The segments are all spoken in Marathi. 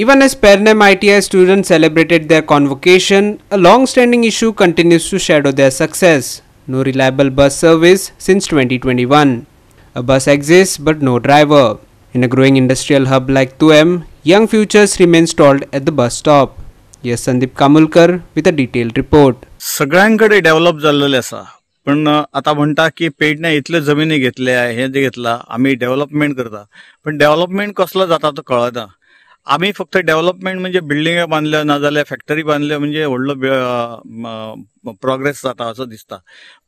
Even as Pernem ITI students celebrated their convocation, a long-standing issue continues to shadow their success. No reliable bus service since 2021. A bus exists but no driver. In a growing industrial hub like Tuem, young futures remain stalled at the bus stop. Yes, Sandeep Kamulkar with a detailed report. सगळ्यांकडे डेव्हलप झालेले असा, पण आता म्हणता की पेडणे इतले जमिनी घेतल्या, हे जे घेतला आम्ही डेव्हलपमेंट करता, पण डेव्हलपमेंट कसलो जाता तो कळना. आम्ही फक्त डेव्हलपमेंट म्हणजे बिल्डिंग बांधल्या ना जाल्यार फॅक्टरी बांधल्या म्हणजे व्हडलो प्रोग्रेस जाता असं दिसता.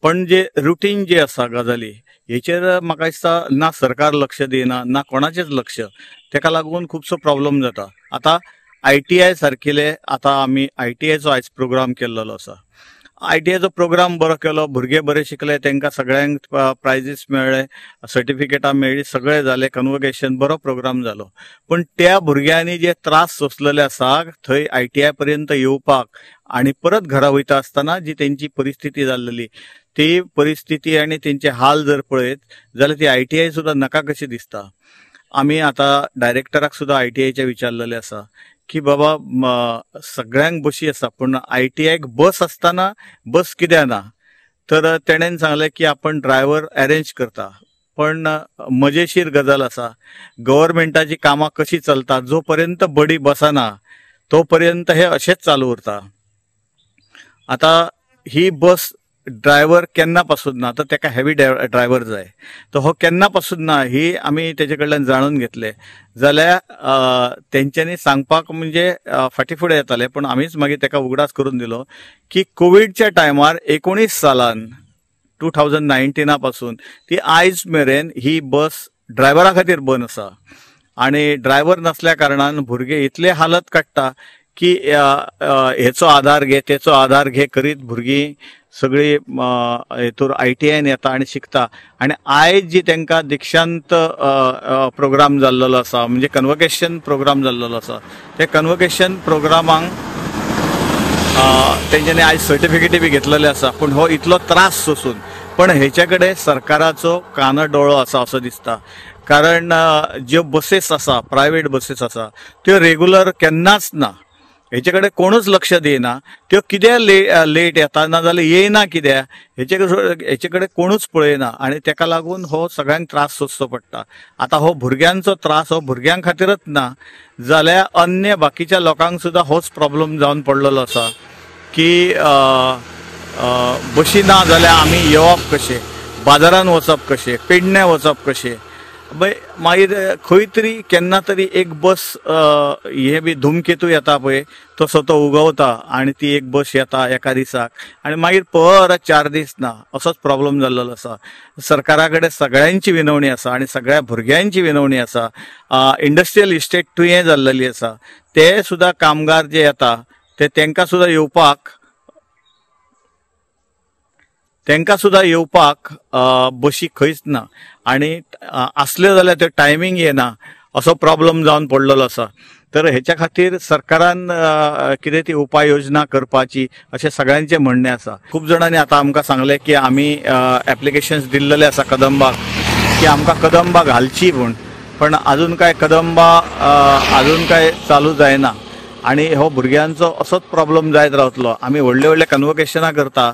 पण जे रुटीन जे आसा गजाली हेचेर म्हाका दिसता ना सरकार लक्ष दिना ना कोणाचेच लक्ष, तेका लागून खुबसो प्रॉब्लेम जाता. आता ITI सारकिले आता आम्ही ITIचो आयज प्रोग्राम केल्लो आसा. ITIचो प्रोग्राम बरो केलो, भुरगे बरे शिकले, तांकां सगळ्यांक प्रायजीस मेळ्ळे, सर्टिफिकेटां मेळ्ळी, सगळे जाले, कन्वोकेशन बरो प्रोग्राम जालो. पण त्या भुरग्यांनी जे त्रास सोंसलेले आसा थंय ITI पर्यंत येवपाक आनी परत घरा वयता आसतना जी तेंची परिस्थिती जाल्ली ती परिस्थिती आनी तेंचे हाल जर पळयत जाल्यार ती ITI सुद्दां नाका कशी दिसता. आमी आतां डायरेक्टराक सुद्दां ITIचे विचारलेले आसा की बाबा सगळ्यांक बशी आसा पण ITIक बस आसतना बस कित्याक ना. तर तेणेन सांगलें की आपण ड्रायव्हर अरेंज करता. पण मजेशीर गजाल आसा, गव्हर्मेंटाची कामां कशी चलता, जो पर्यंत बडी बसना तो पर्यंत हे अशेंच चालू उरता. आता ही बस ड्रायव्हर केन्ना पासून ना, तर तेका हेवी ड्रायव्हर जाय, तो हो केन्ना पासून ना ही आमी तेजे कडल्यान जाणून घेतले जाल्यार तेंच्यांनी सांगपाक म्हणजे फाटीफुडें येताले, पण आमीच मागीर तेका उगडास करून दिलो की कोविडच्या टायमार 19 सालान 2019 पासून ती आयज मेरेन ही बस ड्रायव्हरा खातीर बंद आसा. आनी ड्रायव्हर नसल्या कारणान भुरगे इतले हालत काडटा की हेचो आधार घे तेचो आधार घे करीत भुरगीं सगळी हेतूर ITIन येता आनी शिकता. आनी आयज जी तांकां दिक्षांत प्रोग्राम जाल्लो आसा म्हणजे कन्वोकेशन प्रोग्राम जाल्लो आसा, ते कन्वोकेशन प्रोग्रामांक तेंच्यांनी आयज सर्टिफिकेटी बी घेतलेले आसा. पण हो इतलो त्रास सोसून पण हेचे कडेन सरकाराचो कानो दोळो आसा असो दिसता. कारण ज्यो बसेस आसा, प्रायवेट बसेस आसा, त्यो रेग्युलर केन्नाच ना, हेचे कडेन कोणूच लक्ष दिना. त्यो कित्याक लेट येता ना जाल्यार येयना कित्याक हेचे कडेन कोणूच पळयना आनी तेका लागून हो सगळ्यांक त्रास सोंसचो पडटा. आता हो भुरग्यांचो त्रास हो भुरग्यां खातीरच ना जाल्यार अन्य बाकीच्या लोकांक सुद्दां होच प्रॉब्लेम जावन पडलेलो आसा की बशी ना जाल्यार आमी येवप कशें, बाजारान वचप कशें, पेडणे वचप कशें. मागीर खंय तरी केन्ना तरी एक बस हे बी धुमकेतू येता पळय तसो तो उगवता आनी ती एक बस येता एका दिसाक आनी मागीर परत 4 दीस ना, असोच प्रॉब्लेम जाल्लो आसा. सरकारा कडेन सगळ्यांची विनवणी आसा आनी सगळ्या भुरग्यांची विनवणी आसा. इंडस्ट्रियल इस्टेट तुयें जाल्लेली आसा, ते सुद्दां कामगार जे येता ते तांकां सुद्दां येवपाक बशी खंयच ना आनी असल्यो जाल्यार त्यो टायमींग येना असो प्रॉब्लेम जावन पडलेलो आसा. तर हेच्या खातीर सरकारान कितें ती उपाय योजना करपाची अशें सगळ्यांचें म्हणणें आसा. खूब जाणांनी आतां आमकां सांगलें की आमी एप्लिकेशन्स दिल्लेले आसा कदंबाक की आमकां कदंबा घालची म्हूण, पण आजून कांय कदंबा आजून कांय चालू जायना आनी हो भुरग्यांचो असोच प्रॉब्लेम जायत रावतलो. आमी व्हडले कन्वोकेशनां करता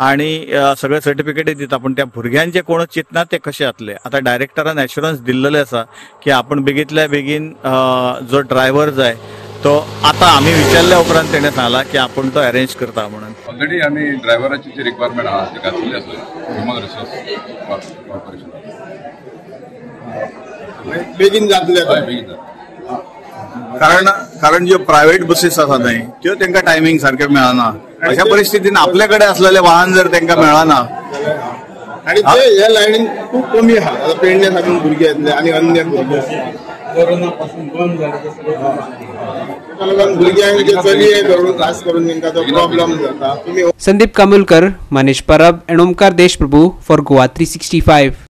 आनी सगळे सर्टिफिकेटी दिता, पण त्या भुरग्यांचे कोणूच चिंतना ते कशे जातले. आता डायरेक्टरान एश्युरन्स दिल्लेले आसा की आपण बेगींतल्या बेगीन जो ड्रायव्हर जाय तो आता आम्ही विचारल्या उपरांत तेणें सांगला की आपण तो अरेंज करता म्हणून. ऑलरेडी आम्ही ड्रायव्हराची जी रिक्वायरमेंट आहा ती घातलेली आसा ह्युमन रिसोर्स कॉर्पोरेशन. बेगीन जातले कारण ज्यो प्रायव्हेट बसीस आसा न्हय त्यो तांकां टायमींग सारके मेळना. अशा परिस्थितीन आपल्याकडे असलेले वाहन जर तांकां मेळना आणि ते ह्या लायनीन खूप कमी आहा. पेडणे साकून भुरगे येतले आणि अन्य भुरगे कोरोना पासून बंद झाले भुरग्यांक जे चलये धरून त्रास करून तांकां तो प्रॉब्लेम जाता. Sandeep Kamulkar, Manish Parab and Omkar Deshprabhu for Goa 365.